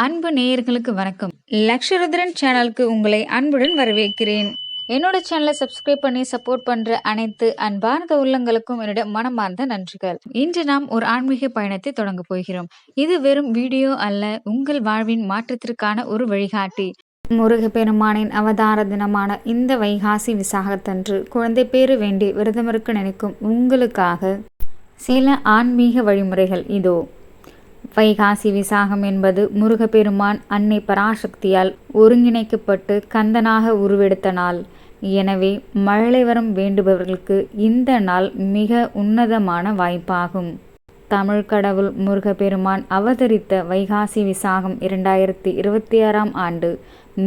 அன்பு நேயர்களுக்கு வணக்கம். லக்ஷருத்ரன் சேனலுக்கு உங்களை அன்புடன் வரவேற்கிறேன். என்னோட சேனலை சப்ஸ்கிரைப் பண்ணி சப்போர்ட் பண்ற அனைத்து அன்பார்ந்த உள்ளங்களுக்கும் என்னோட மனமார்ந்த நன்றிகள். இன்று நாம் ஒரு ஆன்மீக பயணத்தை தொடங்க போகிறோம். இது வெறும் வீடியோ அல்ல, உங்கள் வாழ்வின் மாற்றத்திற்கான ஒரு வழிகாட்டி. முருகப்பெருமானின் அவதார தினமான இந்த வைகாசி விசாகத்தன்று குழந்தை பேறு வேண்டி விரதமிருக்க நினைக்கும் உங்களுக்காக சில ஆன்மீக வழிமுறைகள் இதோ. வைகாசி விசாகம் என்பது முருகப்பெருமான் அன்னை பராசக்தியால் ஒருங்கிணைக்கப்பட்டு கந்தனாக உருவெடுத்த நாள். எனவே மழலை வரம் வேண்டுபவர்களுக்கு இந்த நாள் மிக உன்னதமான வாய்ப்பாகும். தமிழ் கடவுள் முருகப்பெருமான் அவதரித்த வைகாசி விசாகம் 2026ஆம் ஆண்டு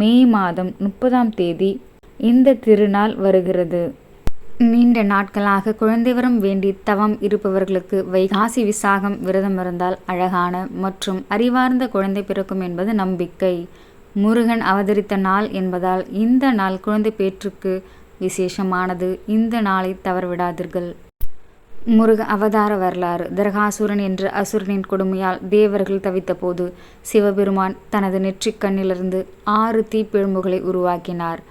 மே மாதம் 30ஆம் தேதி இந்த திருநாள் வருகிறது. நீண்ட நாட்களாக குழந்தை வரம் வேண்டி தவம் இருப்பவர்களுக்கு வைகாசி விசாகம் விரதம் இருந்தால் அழகான மற்றும் அறிவார்ந்த குழந்தை பிறக்கும் என்பது நம்பிக்கை. முருகன் அவதரித்த நாள் என்பதால் இந்த நாள் குழந்தை பேற்றுக்கு விசேஷமானது. இந்த நாளை தவறவிடாதீர்கள். முருக அவதார வரலாறு. தரகாசுரன் என்ற அசுரனின் கொடுமையால் தேவர்கள் தவித்த போது சிவபெருமான் தனது நெற்றிக் கண்ணிலிருந்து 6 தீப்பிழம்புகளை உருவாக்கினார்.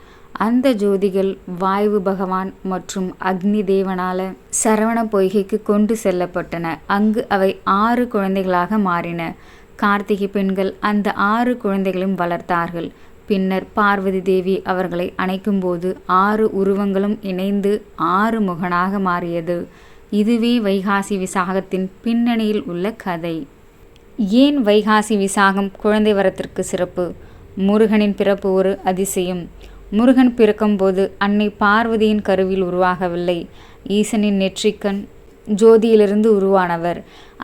அந்த ஜோதிகள் வாயு பகவான் மற்றும் அக்னி தேவனால சரவண பொய்கைக்கு கொண்டு செல்லப்பட்டன. அங்கு அவை 6 குழந்தைகளாக மாறின. கார்த்திகை பெண்கள் அந்த 6 குழந்தைகளையும் வளர்த்தார்கள். பின்னர் பார்வதி தேவி அவர்களை அணைக்கும் போது 6 உருவங்களும் இணைந்து 6 முகனாக மாறியது. இதுவே வைகாசி விசாகத்தின் பின்னணியில் உள்ள கதை. ஏன் வைகாசி விசாகம் குழந்தை வரத்திற்கு சிறப்பு? முருகனின் பிறப்பு ஒரு அதிசயம். முருகன் பிறக்கும்போது அன்னை பார்வதியின் கருவில் உருவாகவில்லை. ஈசனின் நெற்றிக்கண் ஜோதியிலிருந்து உருவானவர்.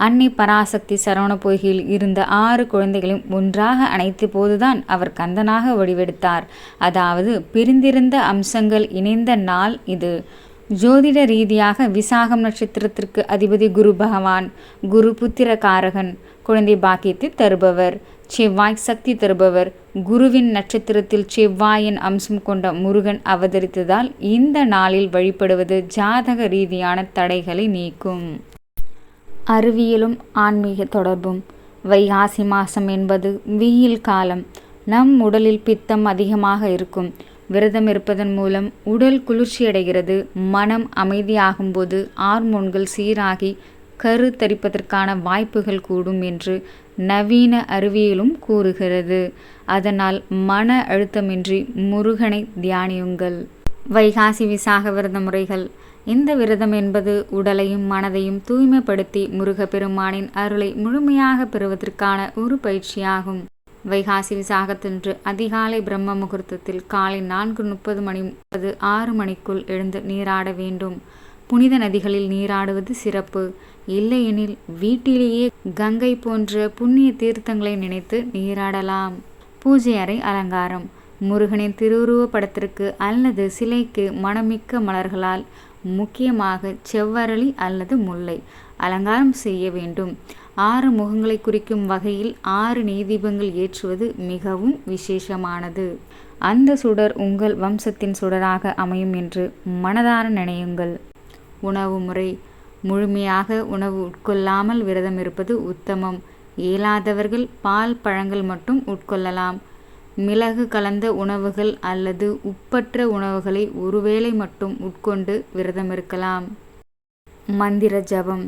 அன்னை பராசக்தி சரவண பொய்கையில் இருந்த 6 குழந்தைகளையும் ஒன்றாக அணைத்த போதுதான் அவர் கந்தனாக வடிவெடுத்தார். அதாவது பிரிந்திருந்த அம்சங்கள் இணைந்த நாள் இது. ஜோதிட ரீதியாக விசாகம் நட்சத்திரத்திற்கு அதிபதி குரு பகவான். குரு புத்திர காரகன், குழந்தை பாக்கியத்தை தருபவர். செவ்வாய் சக்தி தருபவர். குருவின் நட்சத்திரத்தில் செவ்வாயின் அம்சம் கொண்ட முருகன் அவதரித்ததால் இந்த நாளில் வழிபடுவது ஜாதக ரீதியான தடைகளை நீக்கும். அறிவியலும் ஆன்மீக தொடர்பும். வைகாசி மாசம் என்பது வெயில் காலம். நம் உடலில் பித்தம் அதிகமாக இருக்கும். விரதம் இருப்பதன் மூலம் உடல் குளிர்ச்சியடைகிறது. மனம் அமைதியாகும்போது ஹார்மோன்கள் சீராகி கரு தரிப்பதற்கான வாய்ப்புகள் கூடும் என்று நவீன அறிவியலும் கூறுகிறது. அதனால் மன அழுத்தமின்றி முருகனை தியானியுங்கள். வைகாசி விசாக விரத முறைகள். இந்த விரதம் என்பது உடலையும் மனதையும் தூய்மைப்படுத்தி முருகப்பெருமானின் அருளை முழுமையாக பெறுவதற்கான ஒரு பயிற்சியாகும். வைகாசி விசாகத்தன்று அதிகாலை பிரம்ம முகூர்த்தத்தில் காலை 4:30 மணி 6 மணிக்குள் எழுந்து நீராட வேண்டும். புனித நதிகளில் நீராடுவது சிறப்பு. இல்லையெனில் வீட்டிலேயே கங்கை போன்ற புண்ணிய தீர்த்தங்களை நினைத்து நீராடலாம். பூஜை அறை அலங்காரம். முருகனின் திருவுருவ படத்திற்கு அல்லது சிலைக்கு மணமிக்க மலர்களால், முக்கியமாக செவ்வரளி அல்லது முல்லை அலங்காரம் செய்ய வேண்டும். 6 முகங்களை குறிக்கும் வகையில் 6 நெய்தீபங்கள் ஏற்றுவது மிகவும் விசேஷமானது. அந்த சுடர் உங்கள் வம்சத்தின் சுடராக அமையும் என்று மனதார நினையுங்கள். உணவு முறை. முழுமையாக உணவு உட்கொள்ளாமல் விரதம் இருப்பது உத்தமம். இயலாதவர்கள் பால் பழங்கள் மட்டும் உட்கொள்ளலாம். மிளகு கலந்த உணவுகள் அல்லது உப்பற்ற உணவுகளை ஒருவேளை மட்டும் உட்கொண்டு விரதம் இருக்கலாம். மந்திர ஜபம்.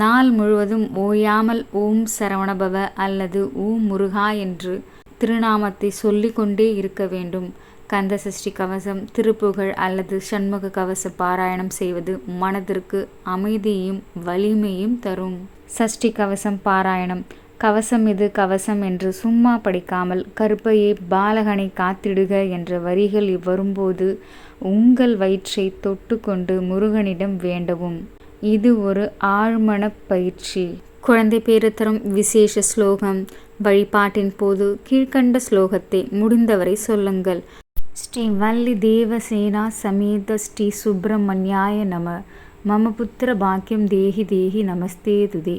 நாள் முழுவதும் ஓயாமல் ஓம் சரவணபவ அல்லது ஓம் முருகா என்று திருநாமத்தை சொல்லிக்கொண்டே இருக்க வேண்டும். கந்த சஷ்டி கவசம், திருப்புகழ் அல்லது சண்முக கவச பாராயணம் செய்வது மனதிற்கு அமைதியையும் வலிமையும் தரும். சஷ்டி கவசம் பாராயணம். கவசம் இது கவசம் என்று சும்மா படிக்காமல் கருப்பையை பாலகனை காத்திடுக என்ற வரிகள் வரும்போது உங்கள் வயிற்றை தொட்டு கொண்டு முருகனிடம் வேண்டவும். இது ஒரு ஆழ்மன பயிற்சி. குழந்தை பேறு தரும் விசேஷ ஸ்லோகம். வழிபாட்டின் போது கீழ்கண்ட ஸ்லோகத்தை முடிந்தவரை சொல்லுங்கள். ஸ்ரீ வள்ளி தேவசேனா சமேத ஸ்ரீ சுப்பிரமணியாய நம. மம புத்திர பாக்கியம் தேஹி தேஹி நமஸ்தே துதே.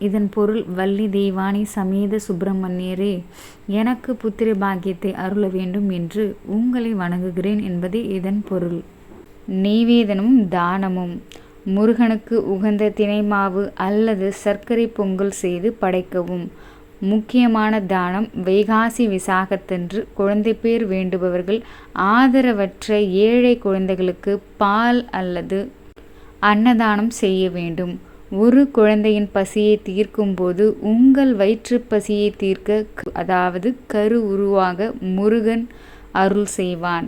இதன் பொருள், வள்ளி தெய்வானி சமேத சுப்பிரமணியரே, எனக்கு புத்திர பாக்கியத்தை அருள வேண்டும் என்று உங்களை வணங்குகிறேன் என்பதே இதன் பொருள். நெய்வேதனமும் தானமும். முருகனுக்கு உகந்த தினை மாவு அல்லது சர்க்கரை பொங்கல் செய்து படைக்கவும். முக்கியமான தானம் வைகாசி விசாகத்தன்று குழந்தை பேர் வேண்டுபவர்கள் ஆதரவற்ற ஏழை குழந்தைகளுக்கு பால் அல்லது அன்னதானம் செய்ய வேண்டும். ஒரு குழந்தையின் பசியை தீர்க்கும் போது உங்கள் வயிற்று பசியை தீர்க்க அதாவது கரு உருவாக முருகன் அருள் செய்வான்.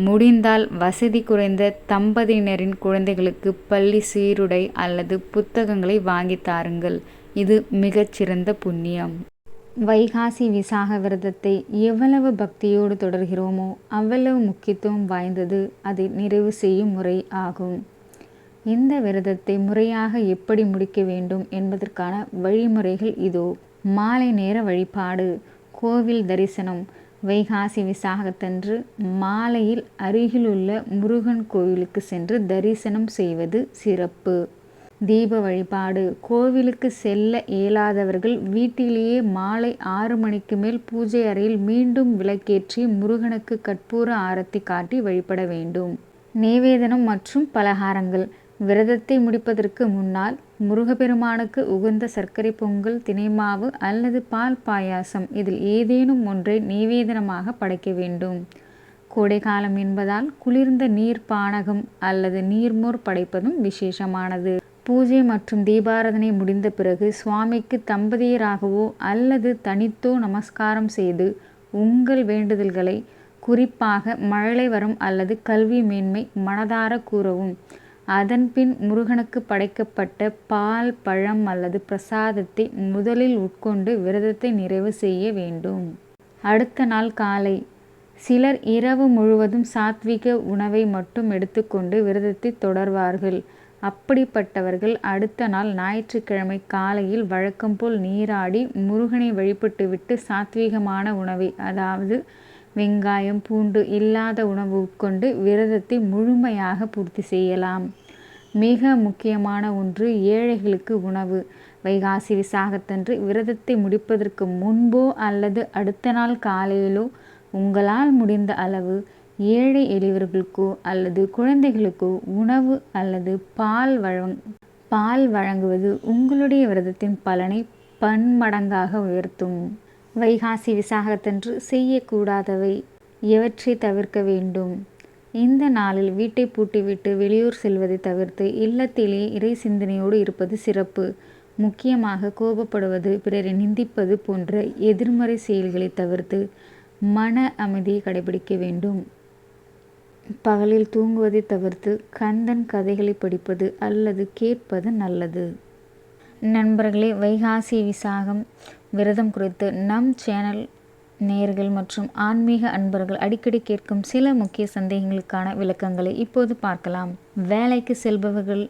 முடிந்தால் வசதி குறைந்த தம்பதியினரின் குழந்தைகளுக்கு பள்ளி சீருடை அல்லது புத்தகங்களை வாங்கி தாருங்கள். இது மிகச்சிறந்த புண்ணியம். வைகாசி விசாக விரதத்தை எவ்வளவு பக்தியோடு தொடர்கிறோமோ அவ்வளவு முக்கியத்துவம் வாய்ந்தது அதை நிறைவு செய்யும் முறை ஆகும். இந்த விரதத்தை முறையாக எப்படி முடிக்க வேண்டும் என்பதற்கான வழிமுறைகள் இதோ. மாலை நேர வழிபாடு, கோவில் தரிசனம். வைகாசி விசாகத்தன்று மாலையில் அருகிலுள்ள முருகன் கோவிலுக்கு சென்று தரிசனம் செய்வது சிறப்பு. தீப வழிபாடு. கோவிலுக்கு செல்ல இயலாதவர்கள் வீட்டிலேயே மாலை 6 மணிக்கு மேல் பூஜை அறையில் மீண்டும் விளக்கேற்றி முருகனுக்கு கற்பூர ஆரத்தி காட்டி வழிபட வேண்டும். நிவேதனம் மற்றும் பலகாரங்கள். விரதத்தை முடிப்பதற்கு முன்னால் முருகப்பெருமானுக்கு உகந்த சர்க்கரை பொங்கல், தினைமாவு அல்லது பால் பாயாசம் இதில் ஏதேனும் ஒன்றை நிவேதனமாக படைக்க வேண்டும். கோடைக்காலம் என்பதால் குளிர்ந்த நீர் பானகம் அல்லது நீர்மோர் படைப்பதும் விசேஷமானது. பூஜை மற்றும் தீபாராதனை முடிந்த பிறகு சுவாமிக்கு தம்பதியராகவோ அல்லது தனித்தோ நமஸ்காரம் செய்து உங்கள் வேண்டுதல்களை, குறிப்பாக மழலை வரம் அல்லது கல்வி மேன்மை மனதார கூறவும். அதன்பின் முருகனுக்கு படைக்கப்பட்ட பால், பழம் அல்லது பிரசாதத்தை முதலில் உட்கொண்டு விரதத்தை நிறைவு செய்ய வேண்டும். அடுத்த நாள் காலை. சிலர் இரவு முழுவதும் சாத்விக உணவை மட்டும் எடுத்துக்கொண்டு விரதத்தை தொடர்வார்கள். அப்படிப்பட்டவர்கள் அடுத்த நாள் ஞாயிற்றுக்கிழமை காலையில் வழக்கம் போல் நீராடி முருகனை வழிபட்டுவிட்டு சாத்வீகமான உணவை, அதாவது வெங்காயம், பூண்டு இல்லாத உணவு உட்கொண்டு விரதத்தை முழுமையாக பூர்த்தி செய்யலாம். மிக முக்கியமான ஒன்று ஏழைகளுக்கு உணவு. வைகாசி விசாகத்தன்று விரதத்தை முடிப்பதற்கு முன்போ அல்லது அடுத்த நாள் காலையிலோ உங்களால் முடிந்த அளவு ஏழை எளியவர்களுக்கோ அல்லது குழந்தைகளுக்கோ உணவு அல்லது பால் வழங்குவது உங்களுடைய விரதத்தின் பலனை பன்மடங்காக உயர்த்தும். வைகாசி விசாகத்தன்று செய்யக்கூடாதவை எவற்றை தவிர்க்க வேண்டும்? இந்த நாளில் வீட்டை பூட்டிவிட்டு வெளியூர் செல்வதை தவிர்த்து இல்லத்திலேயே இறை சிந்தனையோடு இருப்பது சிறப்பு. முக்கியமாக கோபப்படுவது, பிறரை நிந்திப்பது போன்ற எதிர்மறை செயல்களை தவிர்த்து மன அமைதியை கடைபிடிக்க வேண்டும். பகலில் தூங்குவதை தவிர்த்து கந்தன் கதைகளை படிப்பது அல்லது கேட்பது நல்லது. நண்பர்களே, வைகாசி விசாகம் விரதம் குறித்து நம் சேனல் நேயர்கள் மற்றும் ஆன்மீக அன்பர்கள் அடிக்கடி கேட்கும் சில முக்கிய சந்தேகங்களுக்கான விளக்கங்களை இப்போது பார்க்கலாம். வேலைக்கு செல்பவர்கள்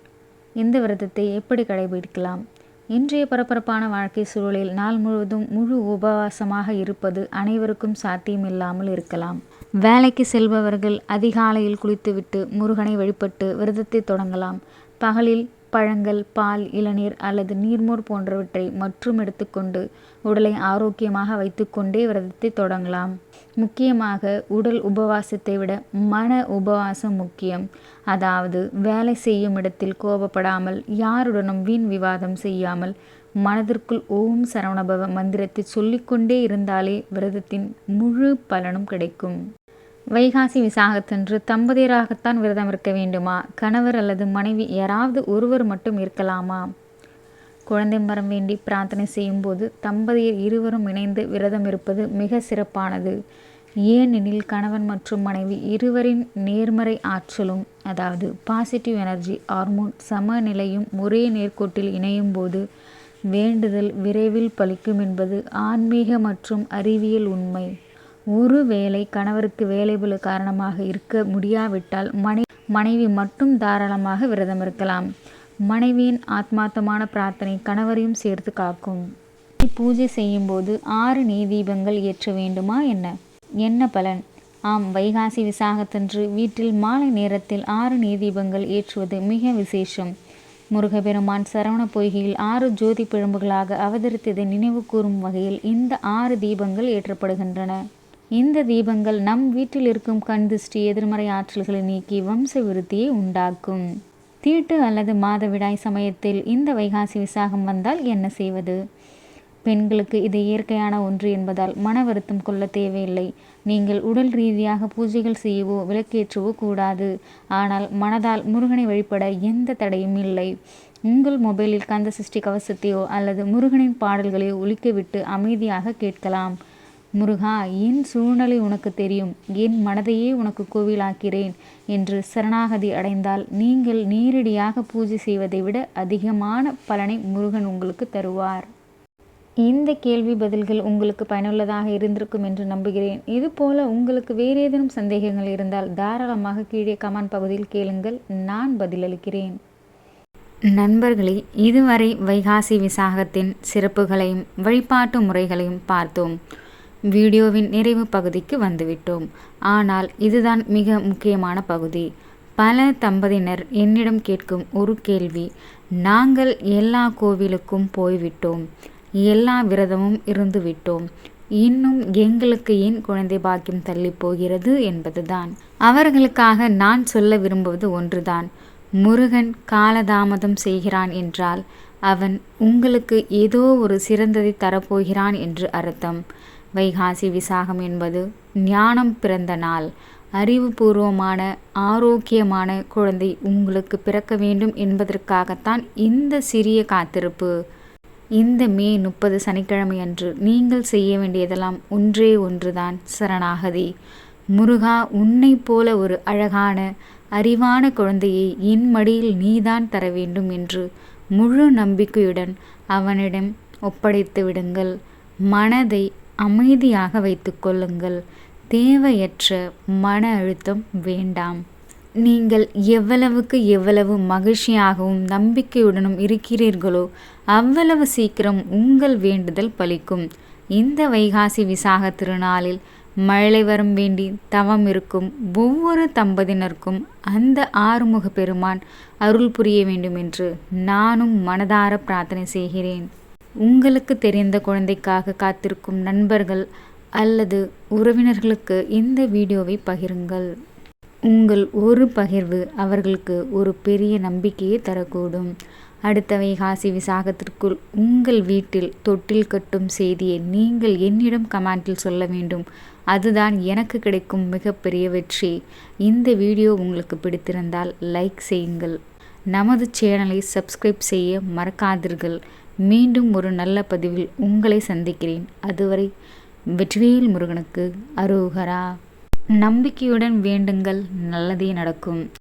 இந்த விரதத்தை எப்படி கடைபிடிக்கலாம்? இன்றைய பரபரப்பான வாழ்க்கை சூழலில் நாள் முழுவதும் முழு உபவாசமாக இருப்பது அனைவருக்கும் சாத்தியமில்லாமல் இருக்கலாம். வேலைக்கு செல்பவர்கள் அதிகாலையில் குளித்துவிட்டு முருகனை வழிபட்டு விரதத்தை தொடங்கலாம். பகலில் பழங்கள், பால், இளநீர் அல்லது நீர்மோர் போன்றவற்றை மற்றும் எடுத்துக்கொண்டு உடலை ஆரோக்கியமாக வைத்துக்கொண்டே விரதத்தை தொடங்கலாம். முக்கியமாக உடல் உபவாசத்தை விட மன உபவாசம் முக்கியம். அதாவது வேலை செய்யும் இடத்தில் கோபப்படாமல், யாருடனும் வீண் விவாதம் செய்யாமல் மனதிற்குள் ஓம் சரவணபவ மந்திரத்தை சொல்லிக்கொண்டே இருந்தாலே விரதத்தின் முழு பலனும் கிடைக்கும். வைகாசி விசாகத்தன்று தம்பதியராகத்தான் விரதம் இருக்க வேண்டுமா? கணவர் அல்லது மனைவி யாராவது ஒருவர் மட்டும் இருக்கலாமா? குழந்தை மரம் வேண்டி பிரார்த்தனை செய்யும் போது தம்பதியர் இருவரும் இணைந்து விரதம் இருப்பது மிக சிறப்பானது. ஏனெனில் கணவன் மற்றும் மனைவி இருவரின் நேர்மறை ஆற்றலும், அதாவது பாசிட்டிவ் எனர்ஜி ஹார்மோன் சமநிலையும் ஒரே நேர்கோட்டில் இணையும் போது வேண்டுதல் விரைவில் பலிக்கும் என்பது ஆன்மீக மற்றும் அறிவியல் உண்மை. ஒருவேளை கணவருக்கு வேலைபளு காரணமாக இருக்க முடியாவிட்டால் மனைவி மட்டும் தாராளமாக விரதம் இருக்கலாம். மனைவியின் ஆத்மார்த்தமான பிரார்த்தனை கணவரையும் சேர்த்து காக்கும். பூஜை செய்யும் போது 6 நெய் தீபங்கள் ஏற்ற வேண்டுமா? என்ன பலன்? ஆம், வைகாசி விசாகத்தன்று வீட்டில் மாலை நேரத்தில் 6 நெய் தீபங்கள் ஏற்றுவது மிக விசேஷம். முருகப்பெருமான் சரவண பொய்கையில் 6 ஜோதி பிழம்புகளாக அவதரித்ததை நினைவு கூறும் வகையில் இந்த 6 தீபங்கள் ஏற்றப்படுகின்றன. இந்த தீபங்கள் நம் வீட்டில் இருக்கும் கண் திருஷ்டி, எதிர்மறை ஆற்றல்களை நீக்கி வம்ச விருத்தியை உண்டாக்கும். தீட்டு அல்லது மாதவிடாய் சமயத்தில் இந்த வைகாசி விசாகம் வந்தால் என்ன செய்வது? பெண்களுக்கு இது இயற்கையான ஒன்று என்பதால் மன வருத்தம் கொள்ள தேவையில்லை. நீங்கள் உடல் ரீதியாக பூஜைகள் செய்யவோ விளக்கேற்றவோ கூடாது. ஆனால் மனதால் முருகனை வழிபட எந்த தடையும் இல்லை. உங்கள் மொபைலில் கந்த சஷ்டி கவசத்தையோ அல்லது முருகனின் பாடல்களையோ ஒலிக்கவிட்டு அமைதியாக கேட்கலாம். முருகா, என் சூழ்நிலை உனக்கு தெரியும், என் மனதையே உனக்கு கோவிலாக்கிறேன் என்று சரணாகதி அடைந்தால் நீங்கள் நேரடியாக பூஜை செய்வதை விட அதிகமான பலனை முருகன் உங்களுக்கு தருவார். இந்த கேள்வி பதில்கள் உங்களுக்கு பயனுள்ளதாக இருந்திருக்கும் என்று நம்புகிறேன். இதுபோல உங்களுக்கு வேறு ஏதேனும் சந்தேகங்கள் இருந்தால் தாராளமாக கீழே கமெண்ட் பகுதியில் கேளுங்கள், நான் பதிலளிக்கிறேன். நண்பர்களே, இதுவரை வைகாசி விசாகத்தின் சிறப்புகளையும் வழிபாட்டு முறைகளையும் பார்த்தோம். வீடியோவின் நிறைவு பகுதிக்கு வந்துவிட்டோம். ஆனால் இதுதான் மிக முக்கியமான பகுதி. பல தம்பதியினர் என்னிடம் கேட்கும் ஒரு கேள்வி, நாங்கள் எல்லா கோவிலுக்கும் போய்விட்டோம், எல்லா விரதமும் இருந்து விட்டோம், இன்னும் எங்களுக்கு ஏன் குழந்தை பாக்கியம் தள்ளி போகிறது என்பதுதான். அவர்களுக்காக நான் சொல்ல விரும்புவது ஒன்றுதான். முருகன் காலதாமதம் செய்கிறான் என்றால் அவன் உங்களுக்கு ஏதோ ஒரு சிறந்ததை தரப்போகிறான் என்று அர்த்தம். வைகாசி விசாகம் என்பது ஞானம் பிறந்த நாள். அறிவுபூர்வமான ஆரோக்கியமான குழந்தை உங்களுக்கு பிறக்க வேண்டும் என்பதற்காகத்தான் இந்த சிறிய காத்திருப்பு. இந்த மே 30 சனிக்கிழமை அன்று நீங்கள் செய்ய வேண்டியதெல்லாம் ஒன்றே ஒன்றுதான், சரணாகதி. முருகா, உன்னை போல ஒரு அழகான அறிவான குழந்தையை என் மடியில் நீதான் தர வேண்டும் என்று முழு நம்பிக்கையுடன் அவனிடம் ஒப்படைத்து விடுங்கள். மனதை அமைதியாக வைத்து கொள்ளுங்கள். தேவையற்ற மன அழுத்தம் வேண்டாம். நீங்கள் எவ்வளவுக்கு எவ்வளவு மகிழ்ச்சியாகவும் நம்பிக்கையுடனும் இருக்கிறீர்களோ அவ்வளவு சீக்கிரம் உங்கள் வேண்டுதல் பலிக்கும். இந்த வைகாசி விசாக திருநாளில் மழை வரம் வேண்டி தவம் இருக்கும் ஒவ்வொரு தம்பதியினருக்கும் அந்த ஆறுமுக பெருமான் அருள் புரிய வேண்டும் என்று நானும் மனதார பிரார்த்தனை செய்கிறேன். உங்களுக்கு தெரிந்த குழந்தைக்காக காத்திருக்கும் நண்பர்கள் அல்லது உறவினர்களுக்கு இந்த வீடியோவை பகிருங்கள். உங்கள் ஒரு பகிர்வு அவர்களுக்கு ஒரு பெரிய நம்பிக்கையை தரக்கூடும். அடுத்த வைகாசி விசாகத்திற்குள் உங்கள் வீட்டில் தொட்டில் கட்டும் செய்தியை நீங்கள் என்னிடம் கமெண்டில் சொல்ல வேண்டும். அதுதான் எனக்கு கிடைக்கும் மிகப்பெரிய வெற்றி. இந்த வீடியோ உங்களுக்கு பிடித்திருந்தால் லைக் செய்யுங்கள். நமது சேனலை சப்ஸ்கிரைப் செய்ய மறக்காதீர்கள். மீண்டும் ஒரு நல்ல பதிவில் உங்களை சந்திக்கிறேன். அதுவரை வெற்றிவேல் முருகனுக்கு அரோகரா. நம்பிக்கையுடன் வேண்டுங்கள், நல்லதே நடக்கும்.